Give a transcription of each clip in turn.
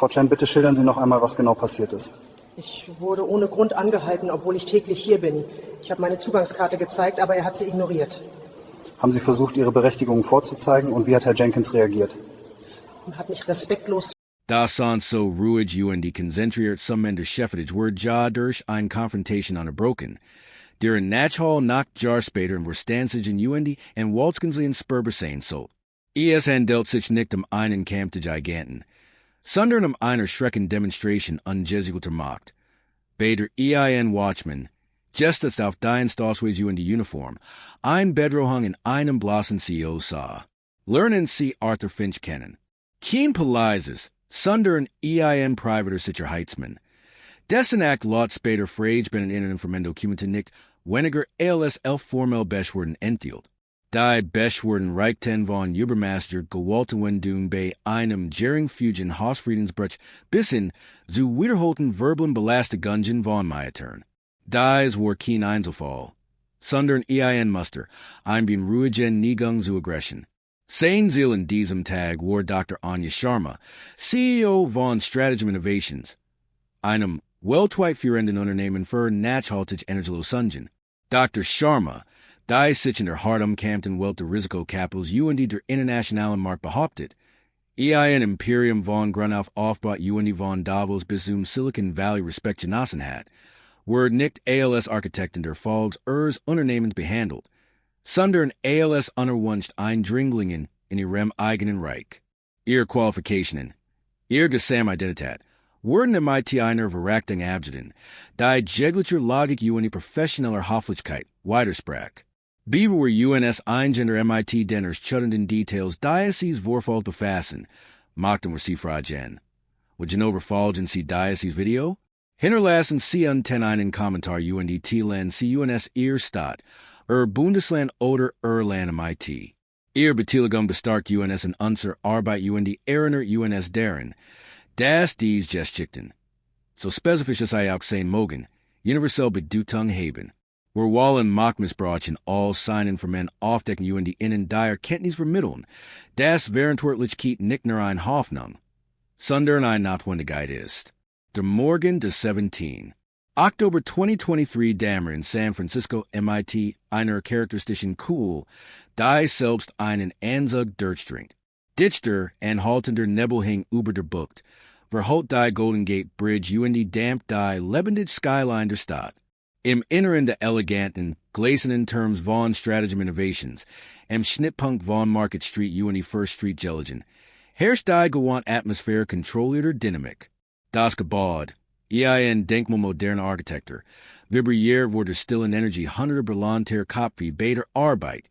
Frau Chen, bitte schildern Sie noch einmal, was genau passiert ist. Ich wurde ohne Grund angehalten, obwohl ich täglich hier bin. Ich habe meine Zugangskarte gezeigt, aber er hat sie ignoriert. Haben Sie versucht, Ihre Berechtigungen vorzuzeigen und wie hat Herr Jenkins reagiert? Und hat mich respektlos Dasan so ruhig UND konzentriert Summender Sheffitage word ja durch ein Konfrontation unterbrochen. Deren Nachhall nach Jarspader und Verstanzig in UND und Waltzgensley in Spurbersane so. Es handelt sich nicht einen Kampf der Giganten, sondern einer schrecken Demonstration ungesegelter Macht. Bader ein Watchman, gestetzt auf dein Stoßweis UND Uniform, ein Bedrohung in einem blassen CEO sah. Lernen Sie Arthur Finch kennen. Keen Palizes, sondern ein privater Sicherheitsmann. Dessen Act laut später Frage bin in von Dokumenten nicht weniger als 11 formell Beschwerden enthielt. Die Beschwerden reichten von Übermaster gewalten bei einem geringfügigen Hausfriedensbruch bis hin zu wiederholten verbalen Belastigungen von Maitern. Dies war kein Einzelfall, sondern ein Muster, ein bin ruhigen Neigung zu Aggression. Sein Ziel in diesem Tag war Dr. Anja Sharma, CEO von Stratagem Innovations, einem weltweit führenden Unternehmen für nachhaltige Energielösungen. Dr. Sharma, die sich in der hart umkämpften Welt der Risikokapitals UND der internationalen Markt behauptet, ein Imperium von Grund aufbaut UND von Davos bis zum Silicon Valley Respekt genossen hat, were nicht als Architekten der Falls Unternehmens behandelt, sondern als unerwünscht Eindringlingen in ihrem eigenen Reich. Ihre Qualifikationen, ihre Gesamtidentität, wurden MIT einer verrachtung abgedient, die jegliche Logik UND professioneller Höflichkeit widersprach. Beaver were UNS Eingender MIT Denners chuddenden Details Diocese Vorfall befassen, machten wir sie fragen. Would you overfallen sie Diocese Video? Hinterlassen Sie einen Kommentar UND T-Land Sie UNS Ihr Stadt, Bundesland oder Land MIT. Ihr Beteiligung bestarkt UNS in unser Arbeit UND Erinnert UNS deren, dass dies Geschichten. So spezifisch es auch sein mogen, universell Bedeutung haben. Wir wollen Machtmissbrauch in all seinen Formen aufdecken UND innen der Kenntnis vermitteln, das verantwortlich nicht nur eine Hoffnung, sondern eine Notwendigkeit ist. Der Morgen des 17. October 2023 Dammer in San Francisco MIT einer charakteristischen Cool, die selbst einen Anzug durchdringt. Dichter anhaltender Nebel hing über der Bucht, verholt die Golden Gate Bridge UND dampt die lebendige Skyline der Stadt. Im Inneren der eleganten, glänzenden Terms von Stratagem Innovations, im Schnittpunkt von Market Street UND First Street Gelegen, herrscht die gewohnt Atmosphäre kontrollierter Dynamik. Das Gebäude, ein Denkmal moderner Architektur, vibriert wurde still in Energie hunderter Berlanter Kopf wie bei der Arbeit.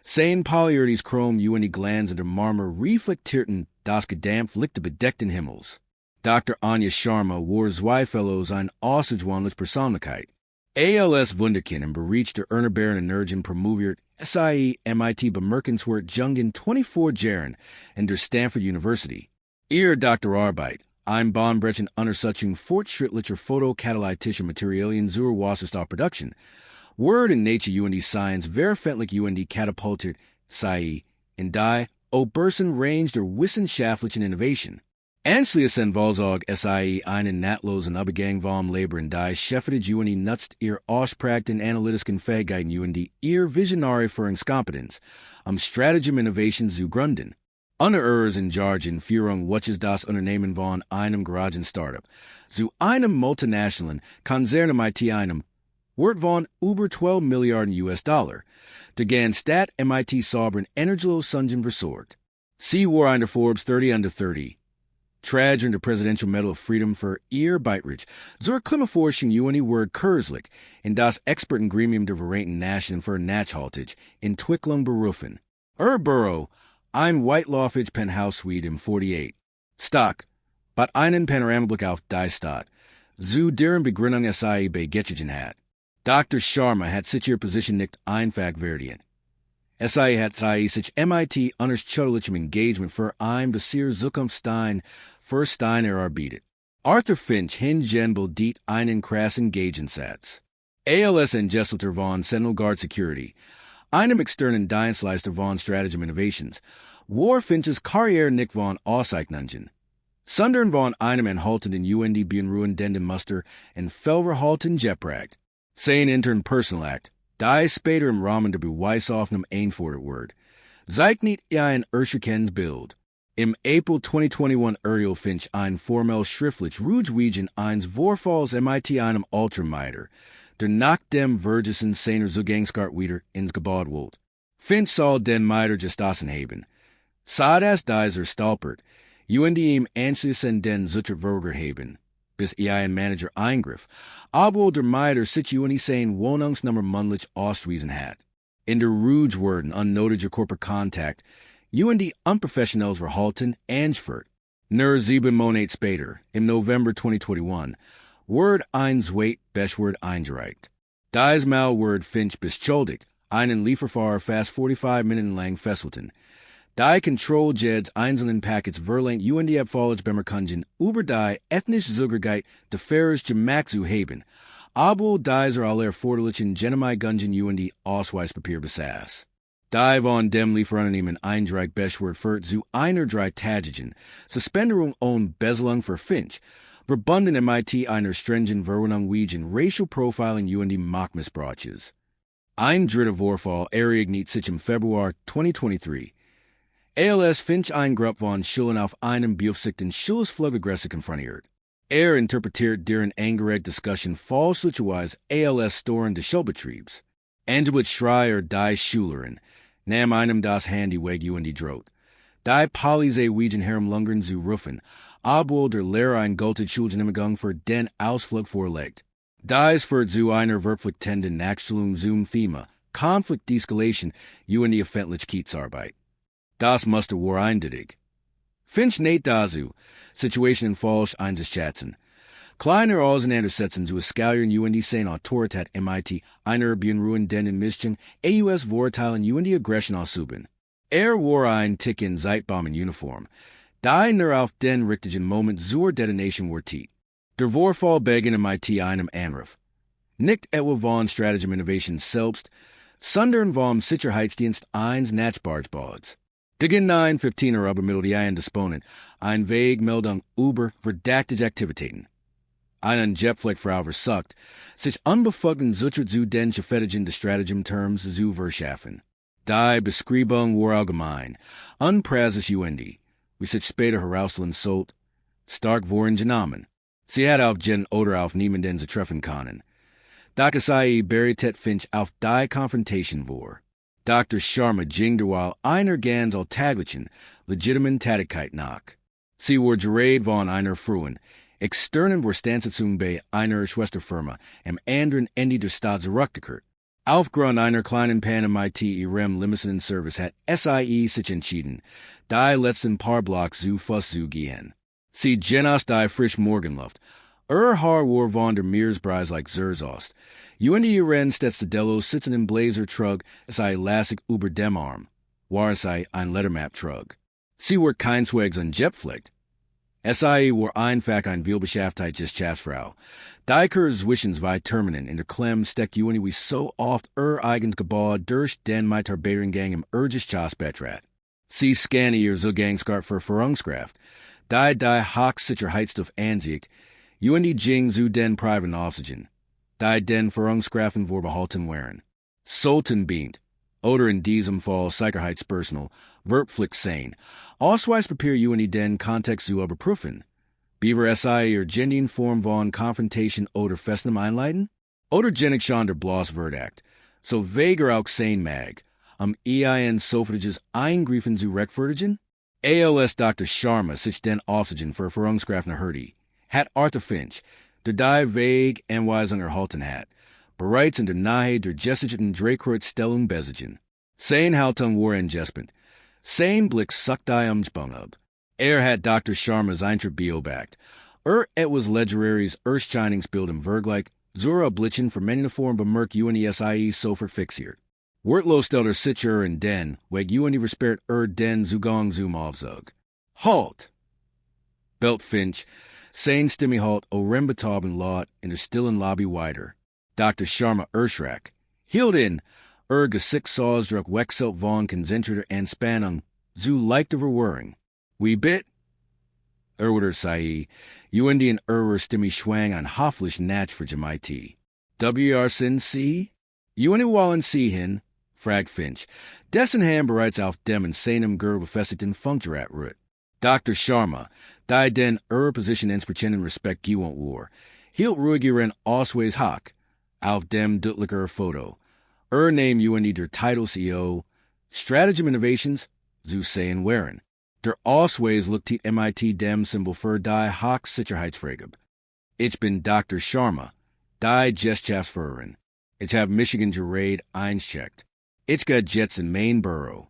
Sein Polyertes Chrom UND glanzender Marmor reflektierten das gedämpft lichte bedeckten Himmels. Dr. Anja Sharma war zweifellos ein außergewöhnliche Persönlichkeit. ALS Wunderkind im Bericht der erneuerbaren Energien promoviert MIT bemerkenswert Jungen 24 Jahren in der Stanford University. Ihr Doktorarbeit, ein bahnbrechend Untersuchung fortschrittlicher photokatalytischer Materialien zur Wasserstoffproduktion, Word in Nature UND Science veröffentlicht UND katapultiert in die obersten Range der wissenschaftlichen Innovation. Anschließend Volzog einen nahtlosen Übergang vom Labor in die Chefetage UND nutzt ihr ausprägten analytischen Fähigkeiten UND ihr visionäre Führungskompetenz, Stratagem Innovation zu gründen. Unter in Jargon Führung welches das Unternehmen von einem garagen Startup zu einem multinationalen Konzern MIT einem Wort von über 12 Milliarden US-Dollar, der gan Stat MIT Sovereign Energielösungen versorgt. Sie war in der Forbes 30 under 30. Trage in der Presidential Medal of Freedom für ihr Beitrag zur Klimaforschung UND Word kürzlich in das Expertengremium der Vereinten Nationen für Nachhaltig Entwicklung berufen. Büro, ein weitläufig Penthouse Suite im 48. Stock, bat einen Panoramablick auf die Stadt, zu deren Begründung bei Getchigen hat. Dr. Sharma hat sich ihre Position nicht einfach verdient. hat sich MIT unterschiedlichem Engagement für ein Besier Zukunftsstein für Stein erarbeitet. Arthur Finch hingenbel diet einen krassen Gegensatz. ALS Gesselter von Sentinel Guard Security, einem externen Dienstleister von Stratagem Innovations, war Finches Karriere nicht von Auszeichnungen, Sundern von einem anhaltenden UND beunruhigenden Muster en Felverhalten Jepragt. Sein intern Personalakt. Die später im Rahmen der Beweisaufnahme einfordert wird. Zeigt nicht ein erschreckendes Bild. Im April 2021 Uriel Finch ein formell schriftlich Rujwegen eins Vorfalls MIT einem Ultrameter, der nach dem Vergessen seiner Zugangscard wieder ins Gebäude wollt. Finch soll den Meter Desasternachdem. Sadas dieser stolpert, UND ihm anschließend den Zutrittverweger haben, bis ein Manager eingriff, obwohl der Meter sich UND sein Wohnungsnummer mündlich ausgewiesen hat. In der Rujwerden unnötiger Körperkontakt, UND unprofessionelles Verhalten angeführt. Nur 7 Monate später, im November 2021, Word eins Wait Bestword eingereicht. Diesmal Word Finch beschuldigt, einen Lieferfahrer fast 45 Minuten lang fesselten. Die Kontrolljeds einzelnen Packets verlangt UND abfallig bemerkungen über die ethnische Zugehörigkeit der Fahrer gemacht zu haben, obwohl dieser aller forderlichen Genehmigungen UND Ausweispapier besaß. Die von dem Lieferanten eingereicht Bestword führt zu einer 3-tägigen Suspenderung ohne Bezahlung für Finch, verbunden MIT einer stringenten Verordnung wegen Racial Profiling UND Machtmissbrauches. Ein dritter Vorfall ereignet sich im Februar 2023. ALS Finch ein Gruppe von Schülern auf einem beaufsichtigten Schulsflugaggresse konfrontiert. Interpretiert deren angeregt Diskussion fälschlicherweise ALS Storen des Schulbetriebs. Angeblich Schreier die Schülerin, nahm einem das Handy weg UND droht. Die Polizei wegen herumlungern zu rufen, obwohl der Lehrer ein gültiges Schulgenehmigung für den Ausflug vorlegt. Dies führt zu einer verpflichtenden Nachstellung zum Thema Konfliktdeeskalation UND Öffentlichkeitsarbeit. Das Muster war eindeutig. Finch nicht dazu, Situationen falsch einzuschätzen. Kleiner Auseinandersetzungen zu skalieren UND sein Autorität MIT einer beunruhigenden Mischung AUS Vorteilen UND Aggression ausüben. War ein Tick in Zeitbombenuniform, die nur auf den richtigen Moment zur Detonation war tiet. Der Vorfall begann MIT einem Anruf. Nicht etwa von Stratagem Innovation selbst, sondern vom Sicherheitsdienst eines Nachbargebaus. Gegen 9:15 übermittelte ein Disponent eine Wegmeldung über verdächtige Aktivitäten. Einen Jetfleckfrau versucht, sich unbefugten Zutritt zu den Schäfetigen des Stratagem-Terms zu verschaffen. Die Beschreibung war allgemein, unpräzis UND, wie sich später herausstellen sollte, stark waren genommen. Sie hat auf den oder auf niemanden zu treffen können. Dr. Sai berichtet Finch auf die Konfrontation war. Dr. Sharma ging derweil einer ganz alltäglichen, legitimen Tätigkeit nach. Sie war gerät von einer frühen, externen Verstandssetzung bei einer Schwesterfirma am anderen Ende der Stadt zurückgekehrt. Aufgrund einer kleinen Pan MIT ihrem Limousinen Service hat SIE sich entschieden, die letzten paar Blocks zu Fuß zu gehen. Sie genoss die frische Morgenluft. Haar war von der Meeresbreise like Zerzost. UND ihren Stetsdelos sitzen im Blazer-Trug, sei lastig über dem Arm. War sei ein Lettermap-Trug. Sie war keineswegs ein Jetpflicht. SIE war einfach ein vielbeschäftigtes Schaffsfrau. Die zwischen zwei Terminen in der Klemm steckt UND wie so oft eigenes Gebäude durch den Mitarbeitergang im Urges betrat. Sie scanne ihr Zugangskart für Führungskraft. Die Hochsicherheitsstoff ansiegt, UND ging zu den privaten Aufsichten. Die den Führungskrafen vorbehalten waren. Sollten beint, oder in diesem Fall Sicherheitspersonal, verpflichtet sein, Ausweispapier UND den Kontext zu überprüfen. Beaver SI Gendian Form von Konfrontation oder Festnahme einleiten? Oder genig schon der Bloß Verdacht, so vager auch sein mag, EIN sofriges Eingriffen zu rechtfertigen? ALS Dr. Sharma sich den Aufsichten für Führungskraft Hurdy, hat Arthur Finch, der die vague Anweisung erhalten hat, bereits in der Nähe der gesicherten Drehkreuzstellung besitzen. Sein Haltung war entgespend. Sein Blick sucht die Umspannung ab. Hat Dr. Sharma's Eintritt beobachtet. Etwas Legeraries Erscheinungsbild im Vergleich zur Oblitzen für Form bemerkt UNSIE sofort fixiert. Wortlos stellt sicher in den, weg UND versperrt den Zugang zum Aufzug. Halt! Belt Finch, sein Stimme halt Orembetaben Lot in der stillen Lobby weiter. Dr. Sharma erschrak. Hielt in, Gesichtsausdruck wechselt von konzentrierter Anspannung zu leichter Verwirrung. Wie bit? Erwider sei, UND und Stimme schwang ein hoffentlich Natch für MIT. WR sin sie? UND wallen sie hin, frag Finch. Dessen Ham bereits auf dem in seinem befestigten Funkgerät ruht. Dr. Sharma, die den Position entsprechenden Respekt gewöhnt war, hielt ruhig ihren Ausweis hoch, auf dem deutlicher Foto. Name UND der Title CEO, Stratagem Innovations, zu sehen wären. Der Ausweis looked die MIT dem Symbol für die Hoch Sicherheitsfrage. Ich bin Dr. Sharma, die Gesellschaftsführerin. Ich habe Michigan Gerät eincheckt. Ich ga Jets in Main Borough.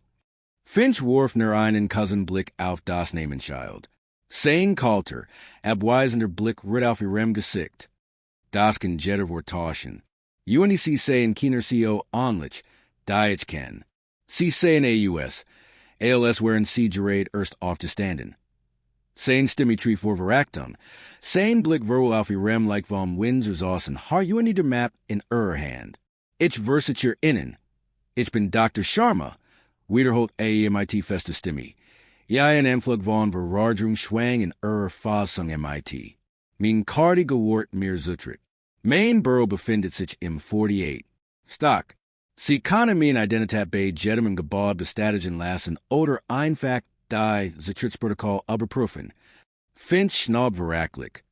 Finch warf nur einen Cousin-Blick auf das Namensschild. Sein Kalter, abweisender Blick ritt auf ihrem Gesicht. Das kann jeder vortauschen. UNDC sehen keiner CEO onlich, die ich kenn. Sie sehen AUS, ALS wären sie gerät erst aufzustanden. Sein Stimme tree vor Verakton. Sein Blick verwohl auf ihrem like vom Windsor Sausen, har UND der Map in Hand. Ich versicher innen. Ich bin Dr. Sharma, wiederholt MIT feste Stimme. Ja en Anflug von Verradrung schwang in Fassung MIT. Min Kardi gewort mir zutrit. Main Borough befindet sich im 48. Stock. Sie können min Identität bei jedem Gebäude bestätigen lassen oder einfach die Sicherheitsprotokoll überprüfen. Finch schnaub veraklich.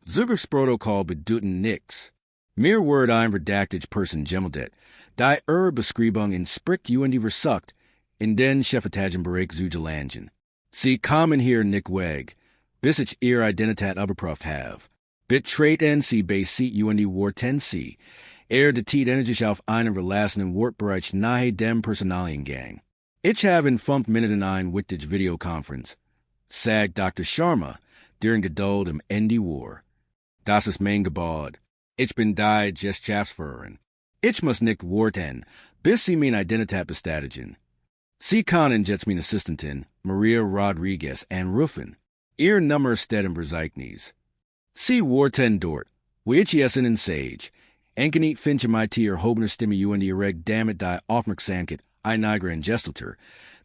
Zugriffsprotokoll bedeuten nix. Mir word ein verdactig Person gemeldet. Die Beschreibung in Spricht UND versucht, in den Chefetagenbereich zu gelangen. Sie kommen hier nicht weg, bis ich ihre Identität überprüft habe. Betreten Sie bei UND Warten Sie. Detit energisch auf einen verlassenen Wortbereich nahe dem Personaliengang. Ich habe in 5 Minuten ein wichtige Videokonferenz. Sagt Dr. Sharma, deren Geduld am Ende war. Das ist mein Gebot. Ich bin die Gesellschaftsführerin. Ich muss nicht warten, bis Sie meine Identität bestätigen. Sie können jetzt meine Assistentin, Maria Rodriguez, anrufen. Ihr Nummer steht im Verzeichnis. Sie warten dort, wo ich essen in Sage. Enkenit Finch MIT Hobner Stimme UND erregt damit die Aufmerksamkeit einiger Gestalter,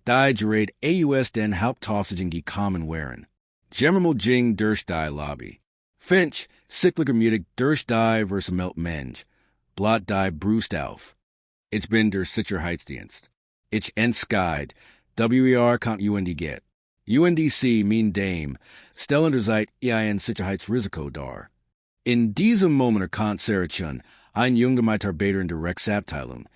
die gerät AUS den Hauptaufsichten gekommen wären. General Jing durch die Lobby. Finch, sickliger Mutig durch die versamelt Mensch, blot die Brust auf. Ich bin der Sicherheitsdienst. Ich entscheid, WER kann UND get. UNDC min Dame, stellen der Zeit ein Sicherheitsrisiko dar. In diesem Moment erkannt Serachun, ein junger Mitarbeiter in der Rechtsabteilung,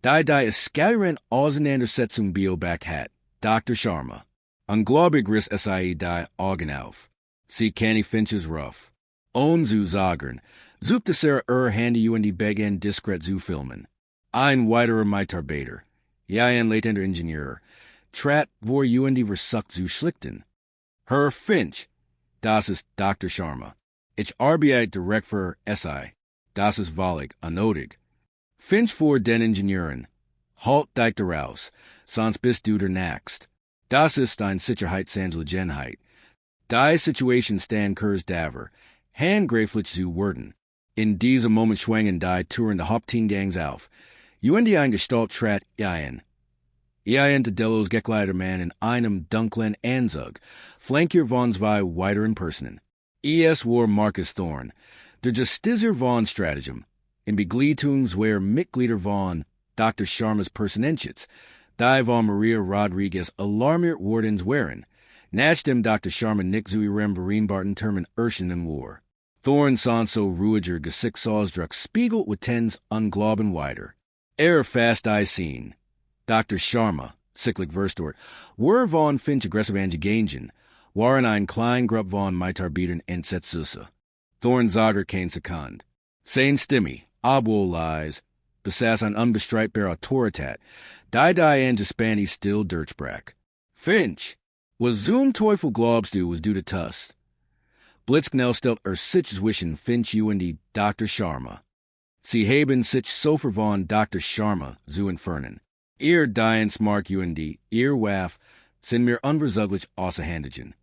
die skalieren Auseinandersetzung Bioback hat, Dr. Sharma. Unglaublich riss SIE die Augen auf. Sie kenny Finches Ruff. Ohne zu sagen, suchte Sarah Handy UND Begen diskret zu filmen. Ein weiterer Mitarbeiter, ein leitender Ingenieur, trat vor UND versucht zu schlichten. Herr Finch, das ist Dr. Sharma. Ich arbeite direkt für SI. Das ist wahrlich unnötig. Finch vor den Ingenieuren. Halt dich daraus, sonst bist du der Nächst. Das ist ein Sicherheitsangelegenheit. Die Situation stand kurs daver. Handgreiflich zu werden. In diesem Moment schwangen die Touren der Hauptteamgangs auf. UND ein Gestalt trat ein. Ein Delos Gekleidermann in einem dunklen Anzug, flankiert von zwei weiteren Personen. War Marcus Thorne, der Justizier von Stratagem, in Begleitung zweier Mitglieder von Dr. Sharmas Personenschutz, die von Maria Rodriguez alarmiert wurdens wären, nach dem Dr. Sharma nicht zu ihrem vereinbarten Termin erscheinen war. Thorne sahen so ruhiger Gesichtsausdruck spiegelt mit Tens Unglauben weiter. Fast die sehen. Dr. Sharma, sicklich verstort, were von Finch aggressiv angegangen, waren ein klein Grupp von Mitarbeitern entsetzt. Thorne sagte kein Sekund. Sein Stimme, obwohl leise, besaß ein unbestreitbar Autorität, die angespannt still durchbrach. Finch, was zum Teufel glaubst du was du to tust? Blitzknell stellt sich zwischen Finch UND Dr. Sharma. Sie haben sich so von Dr. Sharma zu entfernen. Ihr Smart UND, ihr Waff, sind mir unversaglich außerhändigen.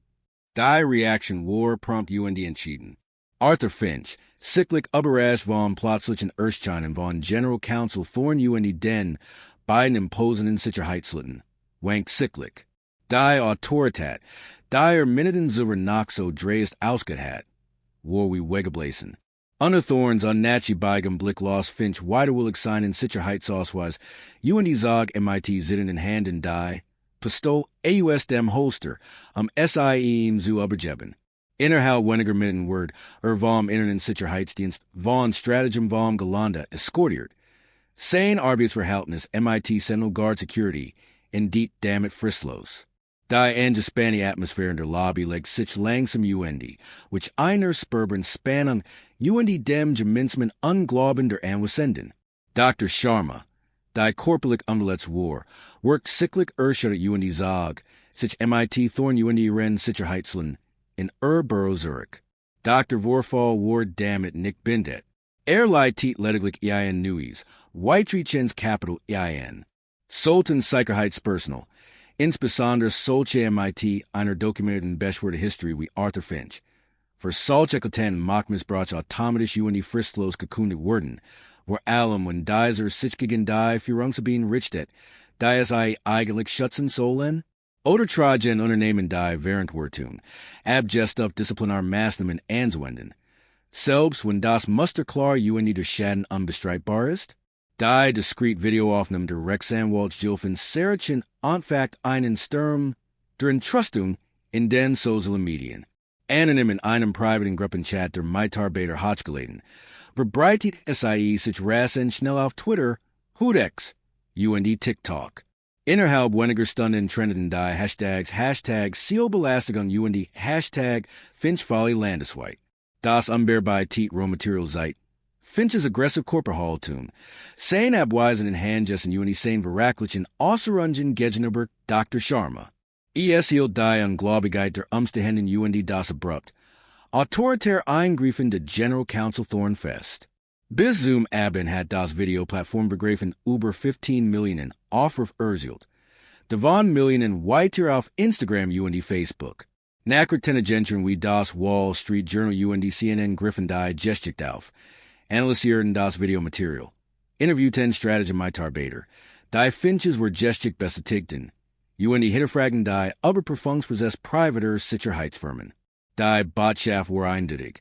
Die Reaction war prompt UND entschieden. Arthur Finch, sicklich überrascht von plötzlichen Erscheinen von General Counsel Thorne UND den beiden imposenden Sicherheitslitten, wank sicklich. Die Autorität, Dyer Minuten zuver nach so dreist ausget hat, war we wegeblasen. Under Thorns on Nachi Beigem Blick Loss Finch Widerwillig sein in Sicherheitsausweis, UND Zog MIT Zitten in Hand and Die, Pistol AUS dem Holster, SIE im zu Übergeben. Innerhalb weniger Minuten Word, vom Internen Sicherheitsdienst, von Stratagem vom Gelanda, escortiert. Sein Arbeitsverhältnis MIT Central Guard Security, in Diet Dammit Frislos. Die Angespanne Atmosphäre in der Lobby leg sich langsam UND, which einer Spurbern span on UND dem Gemeinsmen unglaubend der Anwesenden. Dr. Sharma, die Korporlik Umletz War, worked cyclic Urscher at UND Zog, sich MIT Thorn UND Ren Sicherheitslen, in Borough Zurich. Dr. Vorfall Ward Dammit Nick Bindet. Leid lediglich ein Nuis, Whitereachens Capital ein. Sultan Sicherheitspersonal, insbesondere solche MIT einer dokumentierten Beschwerde History wie Arthur Finch. Für solche Klaten Machtmissbrauch automatisch UND fristlos gekundigt wurden, wo allem wenn dieser sich gegen die Führungsgebieten richtet, die es eigentlich schützen sollen? Oder tragen Unternehmen die während Wirtum, abgest auf Disziplinarmaßnahmen anzuwenden. Selbst wenn das musterklar UND der Schaden unbestreitbar ist? Die discrete Videoaufnahmen der Rechtsanwalt Gilfin Serachin anfakt einen Sturm der Entrustung in den sozialen Medien. Anonym in einem privaten Gruppenchat der Mitarbeiter hochgeladen, verbreitet SIE sich rasen schnell auf Twitter, Hudex, UND TikTok. Innerhalb weniger Stunden trendeten die Hashtags belästigt on UND Hashtag Finchfolly Landesweit. Das unbearbei Rohmaterial Zeit. Finch's aggressive Korporhaltum. Sein abweisen in Handjes und UND sein Veraklichen Außerungen gegenüber Dr. Sharma. Hielt die Ungläubigkeit der Umstehenden UND das abrupt. Autoritär Eingreifen der General Counsel Thorn fest. Bis Zoom Abin hat das Videoplattform begriffen über 15 Millionen Aufruf erzielt. Davon Millionen weiter auf Instagram UND Facebook. Nachrichtenagenten wie das Wall Street Journal UND CNN griffen die Geschichte auf. Analysierten das Videomaterial. Interviewten Strategie-Mitarbeiter. Die Finches were geschick bestätigten. UND hinterfragen die Überprüfungsprozess privater Sicherheitsfirmen. Die Botschaft war eindeutig.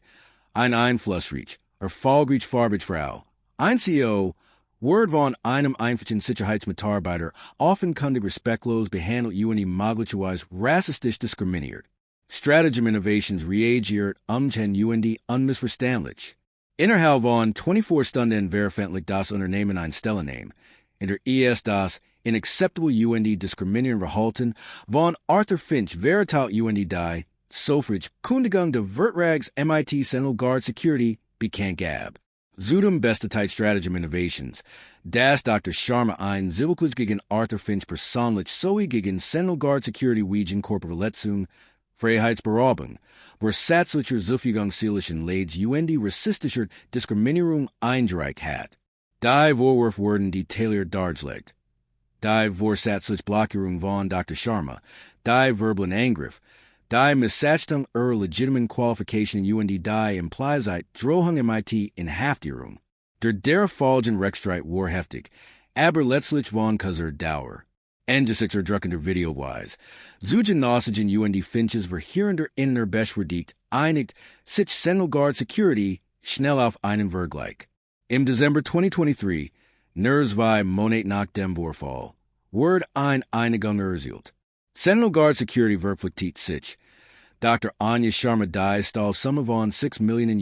Ein Einflussreich, erfolgreich Frau. Ein CEO, Word von einem einfachen Sicherheitsmitarbeiter, offenkundig respektlos behandelt UND möglicherweise rassistisch diskriminiert. Stratagem Innovations reagiert den UND unmissverständlich. Innerhalb von 24 Stunden veröffentlicht das Unternehmen ein Stellungnahme, in der das unacceptable UND diskriminieren Verhalten von Arthur Finch veritat UND die sofort Kundigung der Vertrags MIT Central Guard Security bekannt gab. Zudem bestätigt Stratagem Innovations, dass Dr. Sharma ein Zivilklich gegen Arthur Finch persönlich sowie gegen Central Guard Security wegen Korporverletzung, Freiheitsberaubung, versatzlicher Zufügungszielischen Leids UND rassistischer Diskriminierung eingereicht hat. Die Vorwurf wurden detailliert dargelegt. Die vorsätzliche Blockierung von Dr. Sharma, die verbalen Angriff, die Missachtung legitimen Qualification UND die impliesite Drohung MIT in Haftierung. Der folgende Rechtsstreit war heftig, aber letztlich von kurzer Dauer. Angesichter druckender Videoweise. Zugenossigen UND Finches verheerender inner Beschwerdigt einigt sich Central Guard Security schnell auf einen Vergleich. Im Dezember 2023, nur 2 Monate nach dem Vorfall, Word eine Einigung erzielt. Central Guard Security verpflichtet sich. Dr. Anya Sharma die stahl Summe von $6 Millionen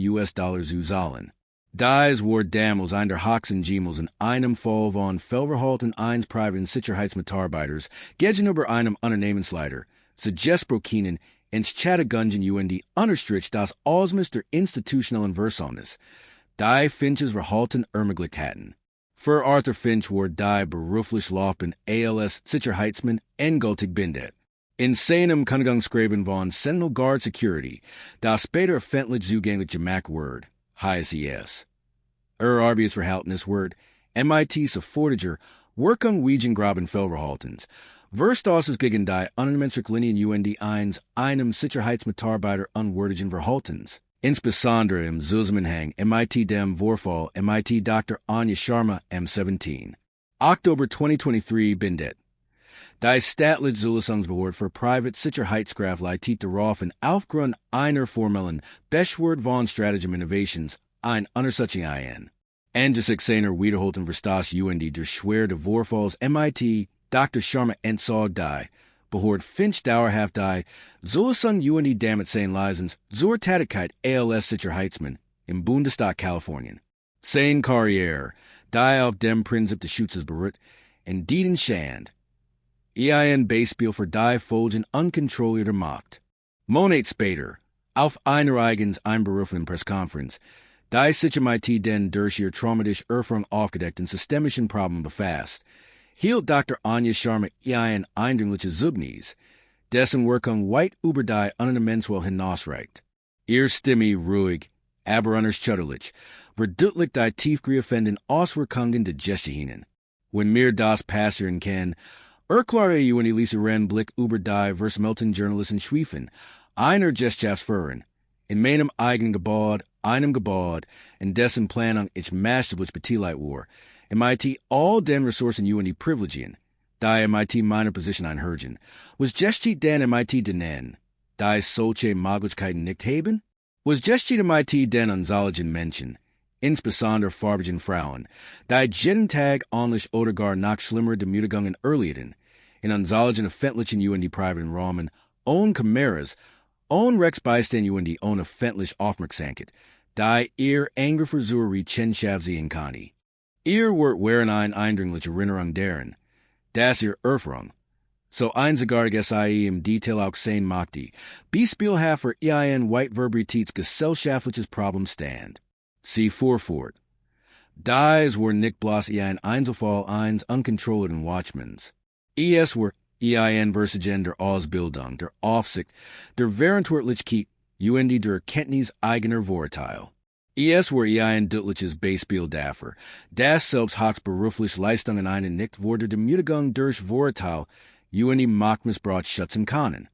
zu zahlen. Dies war damals der Hoxen Gemels in einem Fall von Fehlverhalten eines privaten Sicherheitsmitarbeiters gegenüber einem Unternehmensleiter, Suggestbrokinen ins Chattegungen UND unterstrich das Ausmaß der institutionellen Versäumnis. Die Finches Verhalten ermöglicht hatten. Für Arthur Finch war die beruflich laufen ALS Sicherheitsmann endgültig bindet. In seinem Kündigungsschreiben von Central Guard Security, das später öffentlich zugänglich gemacht wird, heißt es. Arbeitsverhältnis wird MIT sofortiger Wirkung wegen graben Fehlverhaltens. Verstoßes gegen die unmenschlichen UND einem Sicherheitsmitarbeiter unwürdigen Verhaltens. Insbesondere im Zusammenhang MIT dem Vorfall MIT Dr. Anya Sharma M17. Oktober 2023 bindet. Die staatlich Zulassungsbehörde für private Sicherheitskraft leitet darauf in Aufgrund einer formellen Beschwerde von Stratagem Innovations ein Untersuchung ein. Angeblichbelästigt wiederholten Verstas UND der Schwere der Vorfalls MIT Dr. Sharma entsagt die Behörde finch dauerhaft die Zulassung UND damit sein Leisens zur Tätigkeit als Sicherheitsmann im Bundesstaat Kalifornien. Sein Karriere, die auf dem Prinzip des Schutzes beruht, in diesen Schand. Ein Beispiel für die Folgen unkontrollierter Macht. Monate später, auf einer eigens einberufenen Pressekonferenz, die sich MIT den durch ihr traumatische Erfahrung aufgedeckten systemischen Problem befasst, hielt Dr. Anja Sharma ein eindringliches Zeugnis, dessen Wirkung weit über die Unternehmenswelt hinausreicht. Ihr Stimme ruhig, aber unerschütterlich, verdeutlicht die tiefgreifenden Auswirkungen der Geste hinein. Wenn mir das passieren kann, erklare UND ließeren Blick über die Versammelten Journalisten schweifen, einer Gesellschaftsführerin, in meinem eigenen Gebäude, einem Gebäude, in dessen Planung ich maßgeblich beteiligt war, MIT all den Ressourcen UND privilegien, die MIT meine Position einhergen, was geschiet den MIT denen, die solche Möglichkeiten nicht haben? Was geschiet MIT den unsolchen Menschen, insbesondere farbigen Frauen, die jeden Tag ähnlich oder gar noch schlimmer Demütigungen erleiden, in unsolchen öffentlichen UND privaten Räumen, ohne Kameras, ohne Rechtsbeistand UND ohne öffentliche Aufmerksamkeit, die ihr enge Versuche Kennschaft sehen kann. Ihr wird wären ein eindringliche Erinnerung deren, dass ihr Erfahrung, so einzigartiges im Detail auch sein machte, beispielhaft für ein Weitverbreites gesellschaftliches Problem stand. Sie Vorfall. Dies were nicht bloß ein Einzelfall eines unkontrollierten Watchmans. Es were ein Versagen der Ausbildung, der Aufsicht, der Verantwortlichkeit, UND der Kenntnis eigener Vorteil. Es were ein deutliches Beispiel dafür, dass selbst hauptberufliche Leistungen einen nicht vor der Demütigung durch Vorteil UND Machtmissbrauch schützen können.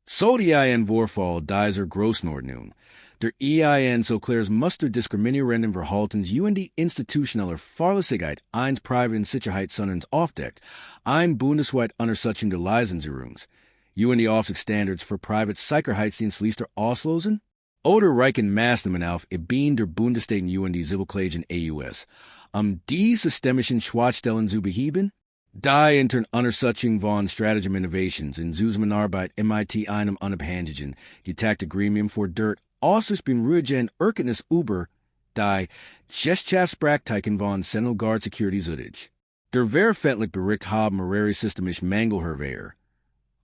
So die ein Vorfall dieser Größenordnung, der ein so klares Muster diskriminierenden Verhaltens UND institutioneller Fahrlässigkeit eines privaten Sicherheitssonnens aufdeckt, ein bundesweit Untersuchung der Leistungserungs, UND Aufsichtsstandards für private Sicherheitsdienstleister auslosen, oder reichen Maßnahmen auf Ebene der Bundesstaaten UND Zivilklagen AUS, die systemischen Schwachstellen zu beheben? Die intern Untersuchung von Stratagem Innovations in Zusammenarbeit MIT einem unabhängigen, getagte Gremium für der Aussicht beim ruhigen Erkenntnis über die Gesellschaftspraktiken von Guard Security Zudage. Der veröffentlichte Bericht haben mehrere systemische Mängel hervor.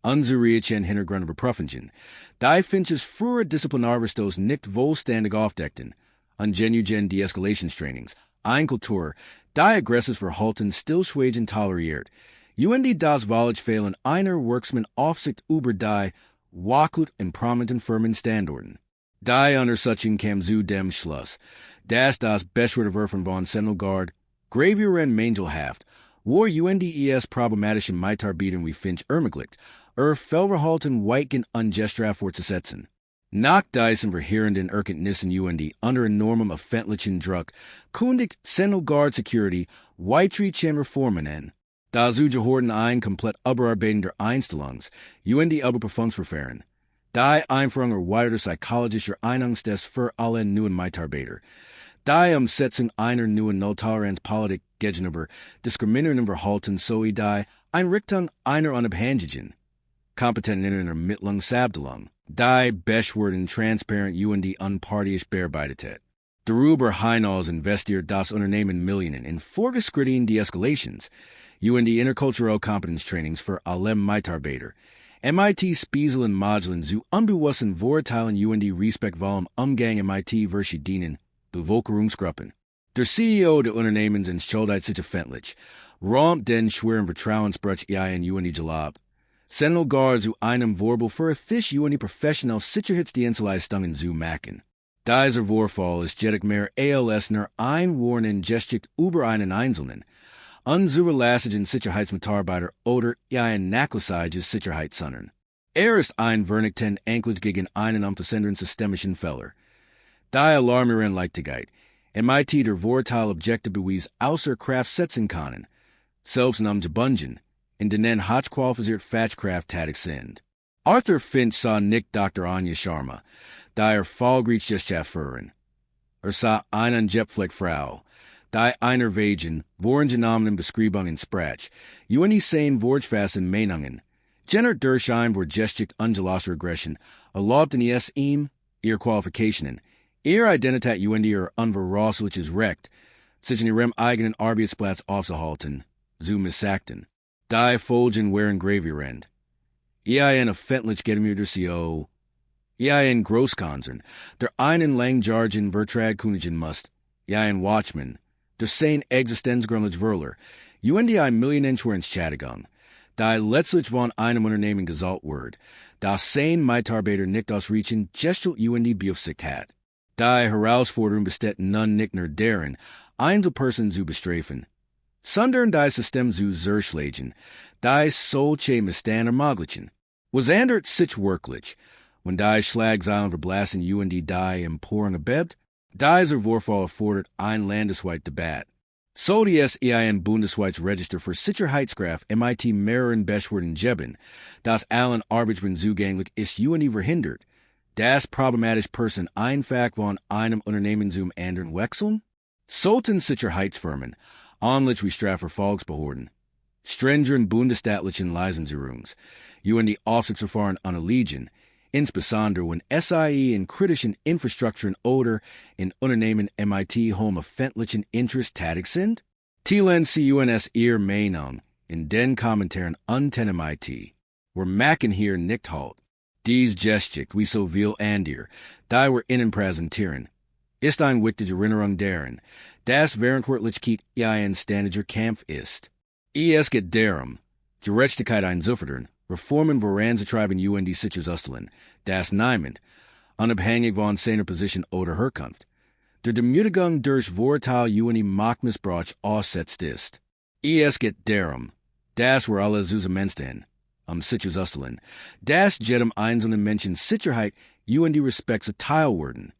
Unzureichende Hintergründe überprüfen, die finches frühere Disziplinarverstöße nicht vollständig aufdeckten, ungenuine Deeskalationstrainings, Kultur, die aggressives Verhalten stillschweigend toleriert, UND das Wahlfehlen einer Worksman Aufsicht über die Wackelt in prominenten Firmen Standorten. Die Untersuchung kam zu dem Schluss, dass das Beschwerdewerfen von Guard gravierend mangelhaft, wo UNDES problematische Mitarbeitern wie Finch ermöglicht, Fehlverhalten weitgehend ungestraft fortzusetzen. Nach diesen verheerenden Erkenntnissen UND unter enormem öffentlichen Druck kündigt Guard Security weitere Reformen an. Dazu gehören ein komplett Überarbeiten der Einstellungs, UND Überprüfungsverfahren, die Einführung erweiterter psychologischer Einstellungstests für alle neuen Mitarbeiter, die Umsetzung einer neuen No-Toleranz-Politik gegenüber diskriminierenden Verhalten sowie die Einrichtung einer unabhängigen, kompetenten Ermittlungsabteilung, die Beschwerden transparent UND unparteiisch bearbeitet. Darüber hinaus investiert das Unternehmen Millionen in vorgeschrittene Deeskalations, UND Intercultural Competence Trainings für alle Mitarbeiter, MIT Spieseln Modulen zu unbewussten Vorteilen UND respektvollem Umgang MIT verschiedenen Bevölkerungsgruppen. Der CEO der Unternehmens entschuldigt sich öffentlich, räumt den schweren Vertrauensbruch in UND Gelab. Guard zu einem Vorbel für Fisch UND professional Sicherheitsdienstleistungen zu machen. Dieser Vorfall ist jedoch mehr als nur ein Warnen Geschichte über einen Einzelnen, unzuverlässigen Sicherheitsmitarbeiter oder ein nachlässiges Sicherheitssondern. Ist ein Vernichten Anklage gegen einen umfassenden systemischen Fehler. Die alarmierende Leichtigkeit, MIT der Vorteil Objekte bewies außer Kraft setzen können, selbst gebunden, in den nen hochqualifiziert Fatchcraft tätig sind. Arthur Finch sah nicht Dr. Anja Sharma, da Fallgerichtschefin. Sah einen Jepfleck-Frau, die einer wegen vorangenommenen Beschreibungen sprach, UND sein Wortfassen Meinungen. Jenner durch ein Vorgesticht ungelassene Regression, erlaubten es ihm, ihr Qualifikationen, ihre Identität UND unverrossliches Recht, sich in ihrem eigenen Arbeitsplatz aufzuhalten, zu missachten. Die Folgen waren gravierend. Ein offentlich Gedemütercio, ein Großkonzern, der einen langjargen Vertrag kündigen musst, ein Watchman, der sein Existenzgrundlich Verler, UND ein Millioneninsurance-Chattegang, die letztlich von einem Unternehmen gesalt wird, das sein Mitarbeiter nicht ausreichen, gestalt UND Beaufsicht hat. Die Herausforderung besteht nun nicht nur darin, Einzelpersonen zu bestrafen, sondern das System zu zerschlagen, die solche Missstände ermöglichen. Was ändert sich wirklich, wenn die Schlagzeilen verblassen UND die Emporen gebebt? Dieser Vorfall erfordert ein landesweit Debatt. Sollte es ein bundesweites Register für Sicherheitskraft MIT mehreren Beschwerden geben, das allen Arbeitgebern zugänglich ist, UND verhindert, dass problematische Personen einfach von einem Unternehmen zum anderen wechseln? Sollten Sicherheitsfirmen, ähnlich wie Strafverfolgsbehörden, strengeren bundesstaatlichen Lizenzierungs, UND Aufsichtsverfahren anlegen, insbesondere wenn SIE in kritischen Infrastrukturen oder in Unternehmen MIT home öffentlichen Interest tätig sind? Teilen Sie uns Ihre Meinung in den Kommentaren unter MIT. Wir machen hier nicht halt. Dies Geschick, wie so viel andere, die wir Ihnen präsentieren, ist eine wichtige Erinnerung daran, dass Verantwortlichkeit ein ständiger Kampf ist. Es geht darum, Gerechtigkeit einzufordern, Reformen voranzutreiben UND sicherzustellen, dass niemand, unabhängig von seiner Position oder Herkunft, der Demütigung durch Vorurteil UND Machtmissbrauch aussetzt ist. Es geht darum, dass wir alle zusammenstehen, sicherzustellen, dass jedem einzelnen Menschen Sicherheit UND Respekt zuteil werden.